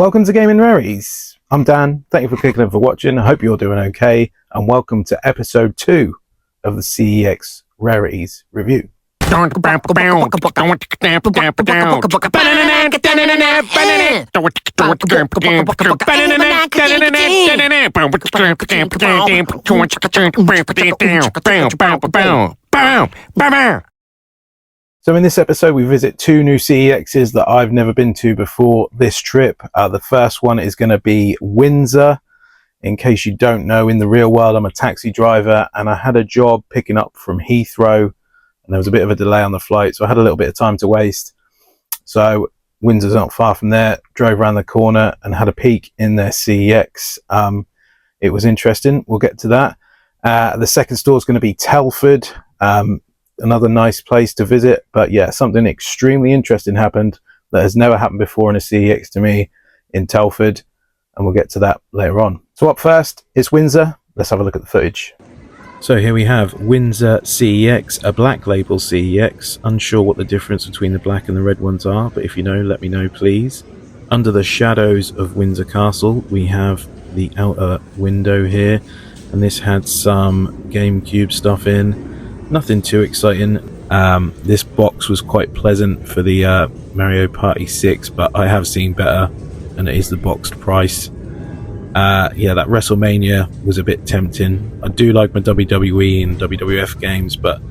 Welcome to Gaming Rarities. I'm Dan. Thank you for clicking and for watching. I hope you're doing okay. And welcome to episode 2 of the CEX Rarities review. So in this episode, we visit 2 new CEXs that I've never been to before this trip. The first one is going to be Windsor. In case you don't know, in the real world, I'm a taxi driver and I had a job picking up from Heathrow and there was a bit of a delay on the flight. So I had a little bit of time to waste. So Windsor's not far from there, drove around the corner and had a peek in their CEX. It was interesting. We'll get to that. The second store is going to be Telford. Another nice place to visit, but yeah, something extremely interesting happened that has never happened before in a CEX to me in Telford, and we'll get to that later on. So up first, it's Windsor. Let's have a look at the footage. So here we have Windsor CEX, a black label CEX. Unsure what the difference between the black and the red ones are, but if you know, let me know please. Under the shadows of Windsor Castle, we have the outer window here, and this had some GameCube stuff in. Nothing too exciting. This box was quite pleasant for the Mario Party 6, but I have seen better, and it is the boxed price. Yeah, that WrestleMania was a bit tempting. I do like my WWE and WWF games, but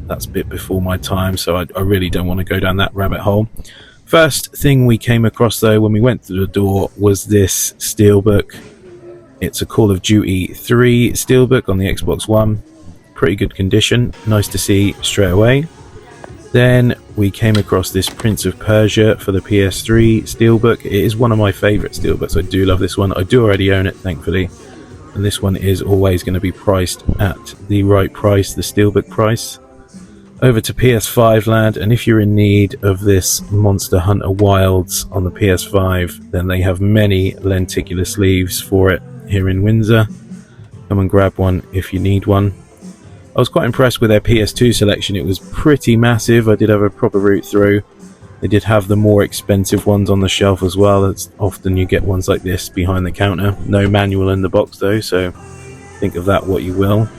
that's a bit before my time, so I really don't want to go down that rabbit hole. First thing we came across, though, when we went through the door was this steelbook. It's a Call of Duty 3 steelbook on the Xbox One. Pretty good condition, nice to see straight away. Then we came across this Prince of Persia for the PS3 steelbook. It is one of my favourite steelbooks. I do love this one. I do already own it, thankfully, and this one is always going to be priced at the right price, the steelbook price. Over to PS5 land, and if you're in need of this Monster Hunter Wilds on the PS5, then they have many lenticular sleeves for it here in Windsor. Come and grab one if you need one. I was quite impressed with their PS2 selection. It was pretty massive. I did have a proper route through. They did have the more expensive ones on the shelf as well. It's often you get ones like this behind the counter. No manual in the box though, so think of that what you will.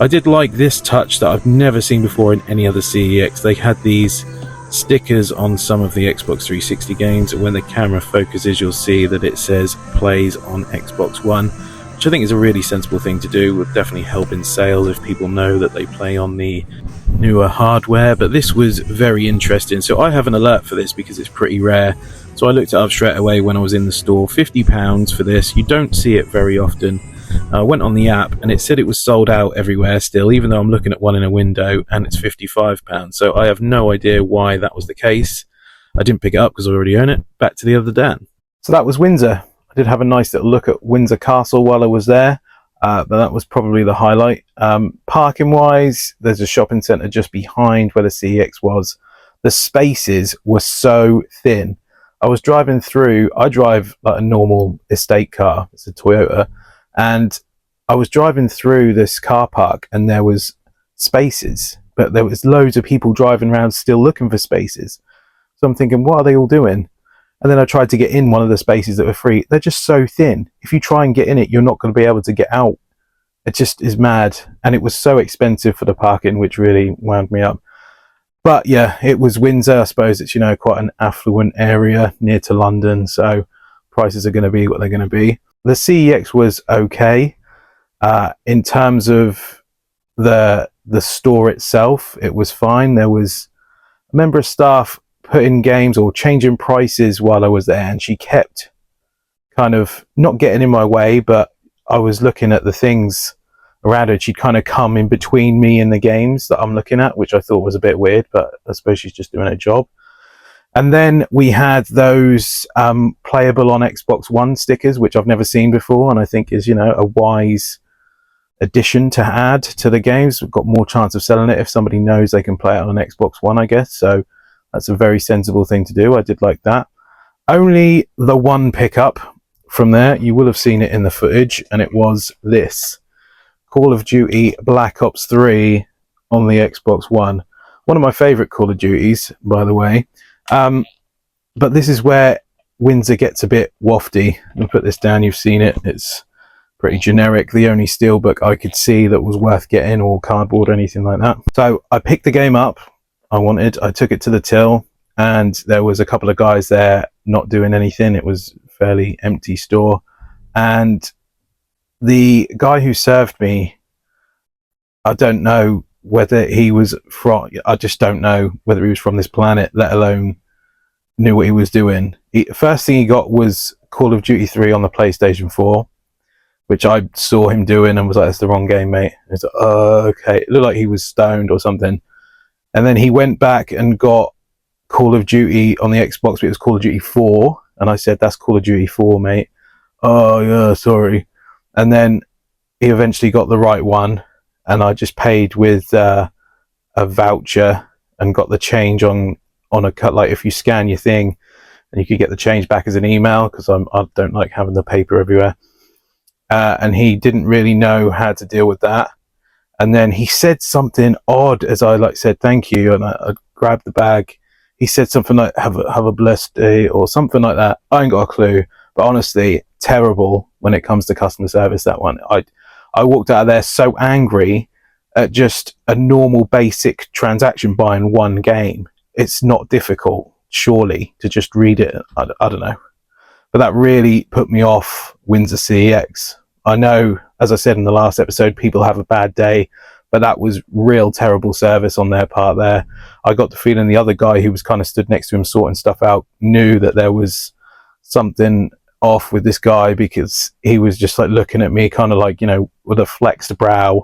I did like this touch that I've never seen before in any other CEX. They had these stickers on some of the Xbox 360 games, and when the camera focuses you'll see that it says plays on Xbox One, which I think is a really sensible thing to do. Would definitely help in sales if people know that they play on the newer hardware. But this was very interesting, so I have an alert for this because it's pretty rare, so I looked it up straight away when I was in the store. £50 for this. You don't see it very often. I went on the app and it said it was sold out everywhere still, even though I'm looking at one in a window and it's £55, so I have no idea why that was the case. I didn't pick it up because I already own it. Back to the other Dan. So that was Windsor. I did have a nice little look at Windsor Castle while I was there, but that was probably the highlight. Parking wise, there's a shopping centre just behind where the CEX was. The spaces were so thin. I was driving through, I drive like a normal estate car, it's a Toyota, and I was driving through this car park and there was spaces, but there was loads of people driving around still looking for spaces. So I'm thinking, what are they all doing? And then I tried to get in one of the spaces that were free. They're just so thin. If you try and get in it, you're not going to be able to get out. It just is mad. And it was so expensive for the parking, which really wound me up. But yeah, it was Windsor. I suppose it's, you know, quite an affluent area near to London. So prices are going to be what they're going to be. The CEX was okay. In terms of the store itself, it was fine. There was a member of staff putting games or changing prices while I was there, and she kept kind of not getting in my way, but I was looking at the things around her. She'd kind of come in between me and the games that I'm looking at, which I thought was a bit weird, but I suppose she's just doing her job. And then we had those playable on Xbox One stickers, which I've never seen before, and I think is, you know, a wise addition to add to the games. We've got more chance of selling it if somebody knows they can play it on Xbox One, I guess. So that's a very sensible thing to do. I did like that. Only the one pickup from there, you will have seen it in the footage, and it was this Call of Duty Black Ops 3 on the Xbox One. One of my favourite Call of Duties, by the way. But this is where Windsor gets a bit wafty. I'll put this down, you've seen it, it's pretty generic. The only steelbook I could see that was worth getting, or cardboard or anything like that. So I picked the game up I took it to the till, and there was a couple of guys there not doing anything. It was a fairly empty store, and the guy who served me, I don't know whether he was from, I just don't know whether he was from this planet, let alone knew what he was doing. First thing he got was Call of Duty 3 on the PlayStation 4, which I saw him doing and was like, that's the wrong game, mate. And it's like, oh, okay. It looked like he was stoned or something. And then he went back and got Call of Duty on the Xbox, but it was Call of Duty 4. And I said, that's Call of Duty 4, mate. Oh, yeah, sorry. And then he eventually got the right one. And I just paid with a voucher and got the change on a cut. Like if you scan your thing, and you could get the change back as an email, because I don't like having the paper everywhere. And he didn't really know how to deal with that. And then he said something odd as I said thank you, and I grabbed the bag. He said something like have a blessed day or something like that. I ain't got a clue, but honestly, terrible when it comes to customer service, that one. I walked out of there so angry at just a normal basic transaction buying one game. It's not difficult, surely, to just read it. I don't know. But that really put me off Windsor CEX. I know, as I said in the last episode, people have a bad day, but that was real terrible service on their part there. I got the feeling the other guy who was kind of stood next to him sorting stuff out knew that there was something off with this guy, because he was just looking at me kind of with a flexed brow.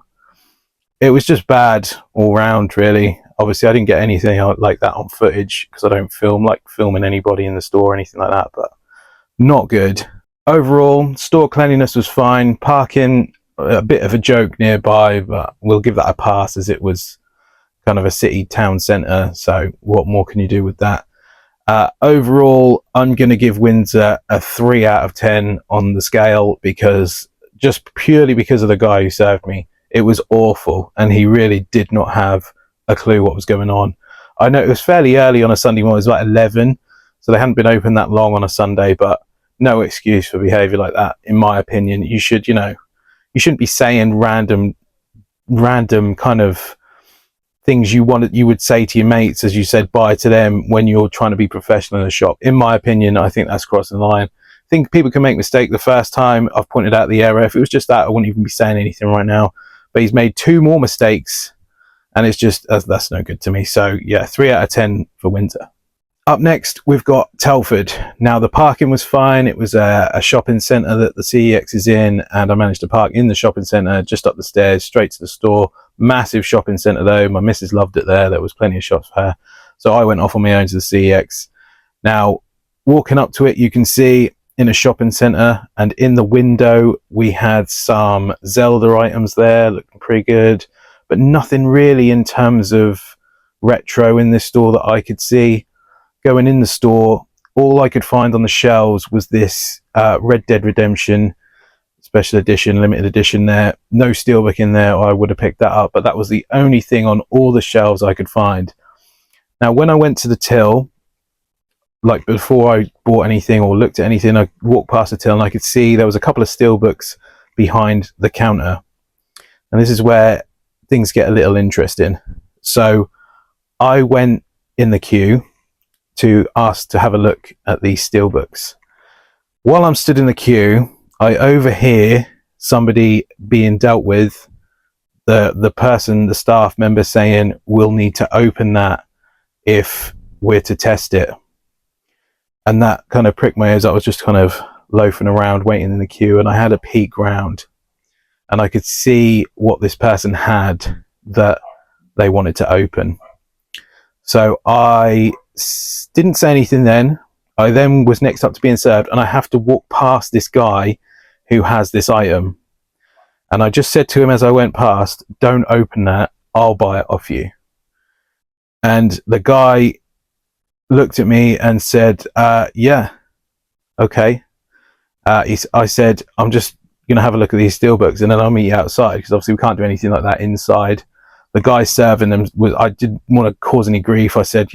It was just bad all round, really. Obviously, I didn't get anything like that on footage because I don't filming anybody in the store or anything like that, but not good. Overall, store cleanliness was fine. Parking, a bit of a joke nearby, but we'll give that a pass as it was kind of a city town centre, so what more can you do with that? Overall, I'm going to give Windsor a 3 out of 10 on the scale, because just purely because of the guy who served me. It was awful, and he really did not have a clue what was going on. I know it was fairly early on a Sunday morning, it was like 11, so they hadn't been open that long on a Sunday, but no excuse for behaviour like that, in my opinion. You should, you shouldn't be saying random kind of things you would say to your mates, as you said bye to them, when you're trying to be professional in a shop. In my opinion, I think that's crossing the line. I think people can make mistakes. The first time I've pointed out the error. If it was just that, I wouldn't even be saying anything right now. But he's made 2 more mistakes, and it's just, that's no good to me. So yeah, 3 out of 10 for Windsor. Up next, we've got Telford. Now, the parking was fine. It was a shopping centre that the CEX is in, and I managed to park in the shopping centre, just up the stairs, straight to the store. Massive shopping centre though. My missus loved it there. There was plenty of shops for her. So I went off on my own to the CEX. Now, walking up to it, you can see in a shopping centre, and in the window, we had some Zelda items there, looking pretty good, but nothing really in terms of retro in this store that I could see. Going in the store, all I could find on the shelves was this Red Dead Redemption special edition, limited edition there. No steelbook in there, or I would have picked that up, but that was the only thing on all the shelves I could find. Now, when I went to the till, before I bought anything or looked at anything, I walked past the till and I could see there was a couple of steelbooks behind the counter. And this is where things get a little interesting. So I went in the queue to ask to have a look at these steelbooks. While I'm stood in the queue, I overhear somebody being dealt with, the staff member saying, we'll need to open that if we're to test it. And that kind of pricked my ears. I was just kind of loafing around waiting in the queue, and I had a peek round and I could see what this person had that they wanted to open. So I didn't say anything then. I then was next up to being served, and I have to walk past this guy who has this item. And I just said to him as I went past, don't open that, I'll buy it off you. And the guy looked at me and said, yeah, okay. I said, I'm just going to have a look at these steelbooks and then I'll meet you outside, because obviously we can't do anything like that inside. The guy serving them, I didn't want to cause any grief. I said,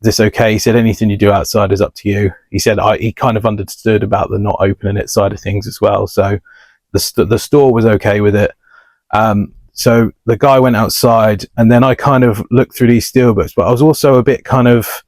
this okay? He said, anything you do outside is up to you. He said he kind of understood about the not opening it side of things as well. So the store was okay with it. So the guy went outside, and then I kind of looked through these steelbooks, but I was also a bit kind of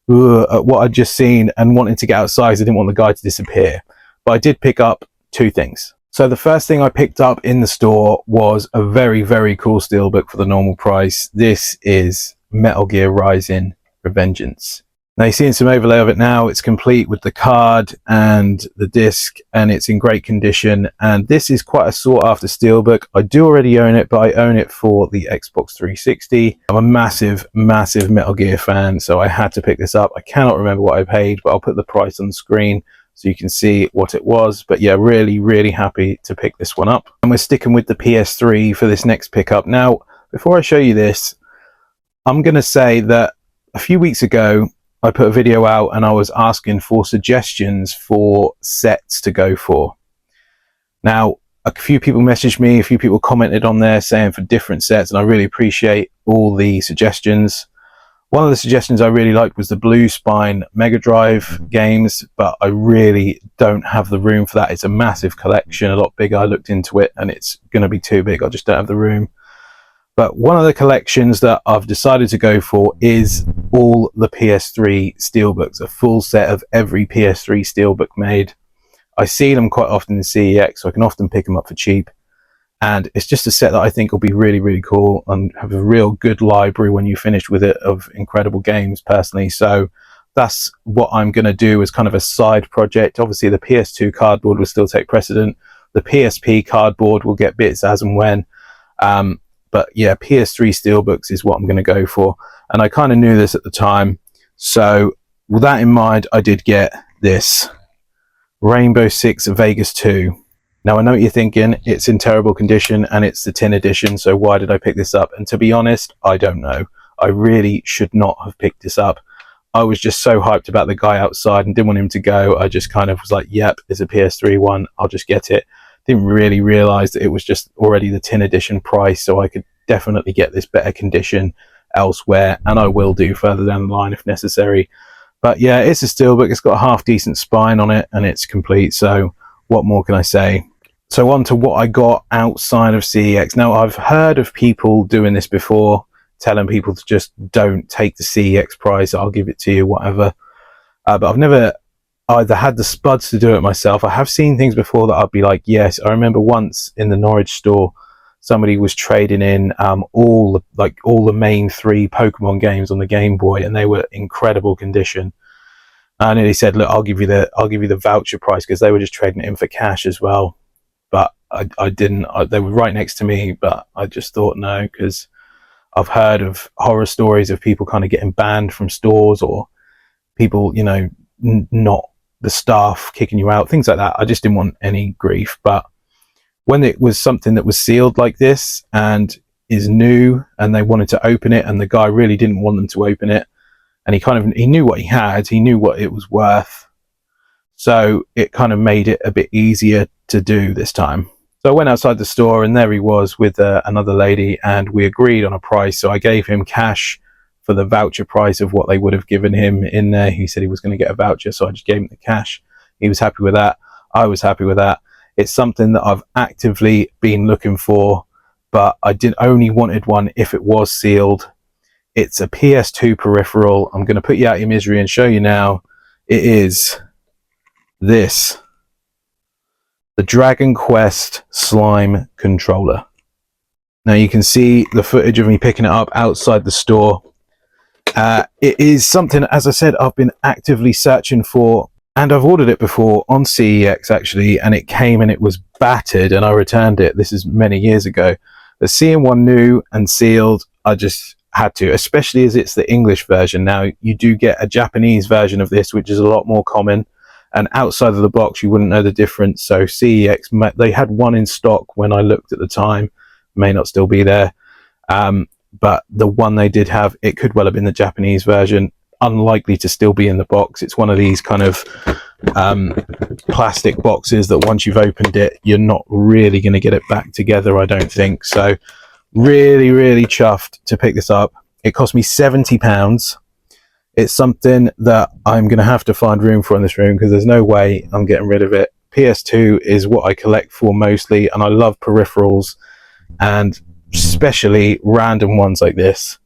at what I'd just seen and wanting to get outside. I didn't want the guy to disappear. But I did pick up two things. So the first thing I picked up in the store was a very, very cool steelbook for the normal price. This is Metal Gear Rising Revengeance. Now, you're seeing some overlay of it now. It's complete with the card and the disc, and it's in great condition. And this is quite a sought after steelbook. I do already own it, but I own it for the Xbox 360. I'm a massive, massive Metal Gear fan, so I had to pick this up. I cannot remember what I paid, but I'll put the price on the screen so you can see what it was. But yeah, really, really happy to pick this one up. And we're sticking with the PS3 for this next pickup. Now, before I show you this, I'm going to say that a few weeks ago, I put a video out and I was asking for suggestions for sets to go for. Now, a few people messaged me, a few people commented on there saying for different sets, and I really appreciate all the suggestions. One of the suggestions I really liked was the Blue Spine Mega Drive games, but I really don't have the room for that. It's a massive collection, a lot bigger. I looked into it and it's going to be too big. I just don't have the room. But one of the collections that I've decided to go for is all the PS3 steelbooks, a full set of every PS3 steelbook made. I see them quite often in CEX, so I can often pick them up for cheap. And it's just a set that I think will be really, really cool and have a real good library when you finish with it of incredible games personally. So that's what I'm going to do as kind of a side project. Obviously, the PS2 cardboard will still take precedent. The PSP cardboard will get bits as and when. But yeah, PS3 steelbooks is what I'm going to go for. And I kind of knew this at the time. So with that in mind, I did get this Rainbow Six Vegas 2. Now, I know what you're thinking. It's in terrible condition and it's the tin edition. So why did I pick this up? And to be honest, I don't know. I really should not have picked this up. I was just so hyped about the guy outside and didn't want him to go. I just kind of was like, yep, it's a PS3 one. I'll just get it. Didn't really realize that it was just already the tin edition price, so I could definitely get this better condition elsewhere, and I will do further down the line if necessary. But yeah, it's a steelbook. It's got a half decent spine on it and it's complete, so what more can I say? So on to what I got outside of CEX. Now, I've heard of people doing this before, telling people to just don't take the CEX price, I'll give it to you, whatever. But I've never either had the spuds to do it myself. I have seen things before that I'd be like, yes. I remember once in the Norwich store, somebody was trading in all the main 3 Pokemon games on the Game Boy, and they were incredible condition. And he said, look, I'll give you the voucher price, because they were just trading it in for cash as well. But I didn't. They were right next to me, but I just thought no, because I've heard of horror stories of people kind of getting banned from stores, or people, you know, not the staff kicking you out, things like that. I just didn't want any grief. But when it was something that was sealed like this and is new, and they wanted to open it, and the guy really didn't want them to open it, and he knew what he had, he knew what it was worth, so it kind of made it a bit easier to do this time. So I went outside the store, and there he was with another lady, and we agreed on a price. So I gave him cash for the voucher price of what they would have given him in there. He said he was going to get a voucher, so I just gave him the cash. He was happy with that. I was happy with that. It's something that I've actively been looking for, but I only wanted one if it was sealed. It's a PS2 peripheral. I'm going to put you out of your misery and show you now. It is this, the Dragon Quest Slime controller. Now you can see the footage of me picking it up outside the store. It is something, as I said, I've been actively searching for, and I've ordered it before on CEX actually, and it came and it was battered, and I returned it. This is many years ago. But seeing one new and sealed, I just had to, especially as it's the English version. Now you do get a Japanese version of this, which is a lot more common, and outside of the box you wouldn't know the difference. So CEX, they had one in stock when I looked at the time, may not still be there, but the one they did have, it could well have been the Japanese version. Unlikely to still be in the box. It's one of these kind of plastic boxes that once you've opened it, you're not really going to get it back together, I don't think. So really, really chuffed to pick this up. It cost me £70. It's something that I'm going to have to find room for in this room because there's no way I'm getting rid of it. PS2 is what I collect for mostly, and I love peripherals, and especially random ones like this.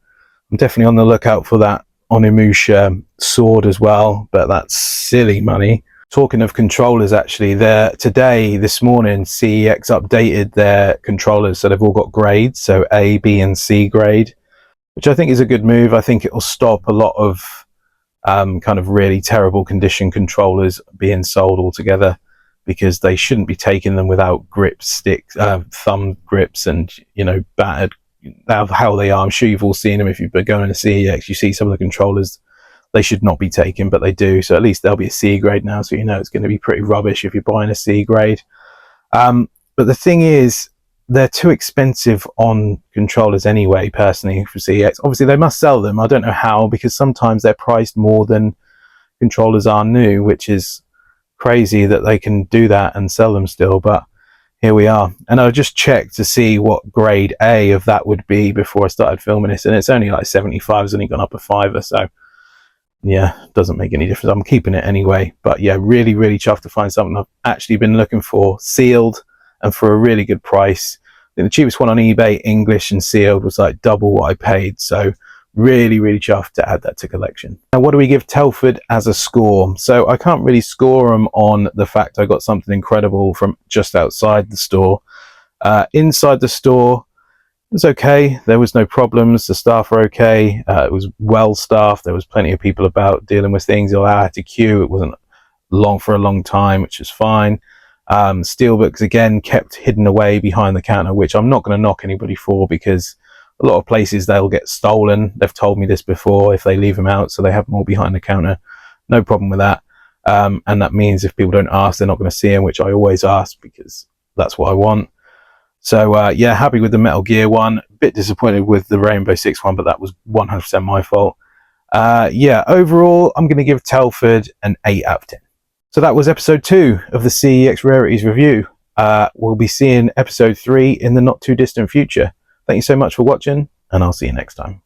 I'm definitely on the lookout for that Onimusha sword as well, but that's silly money. Talking of controllers, actually, this morning, CEX updated their controllers, so they've all got grades, so A, B, and C grade, which I think is a good move. I think it will stop a lot of kind of really terrible condition controllers being sold altogether, because they shouldn't be taking them without grip sticks, thumb grips, and battered. How they are, I'm sure you've all seen them. If you've been going to CEX, you see some of the controllers they should not be taken, but they do. So at least they'll be a C grade now, so it's going to be pretty rubbish if you're buying a C grade. But the thing is, they're too expensive on controllers anyway, personally, for CEX. Obviously, they must sell them. I don't know how, because sometimes they're priced more than controllers are new, which is crazy that they can do that and sell them still, but here we are. And I just checked to see what grade A of that would be before I started filming this, and it's only like 75. It's only gone up a fiver, so yeah, doesn't make any difference. I'm keeping it anyway. But yeah, really chuffed to find something I've actually been looking for, sealed, and for a really good price. I think the cheapest one on eBay, English and sealed, was like double what I paid, so really chuffed to add that to collection. Now, what do we give Telford as a score? So I can't really score them on the fact I got something incredible from just outside the store. Inside the store, it was okay. There was no problems. The staff were okay. It was well staffed. There was plenty of people about dealing with things. I had to queue. It wasn't long for a long time, which is fine. Steelbooks, again, kept hidden away behind the counter, which I'm not going to knock anybody for, because a lot of places they'll get stolen. They've told me this before, if they leave them out, so they have them all behind the counter. No problem with that. And that means if people don't ask, they're not going to see them, which I always ask because that's what I want. So yeah, happy with the Metal Gear one. Bit disappointed with the Rainbow Six one, but that was 100% my fault. Yeah, overall, I'm going to give Telford an 8 out of 10. So that was episode 2 of the CEX Rarities review. We'll be seeing episode 3 in the not too distant future. Thank you so much for watching, and I'll see you next time.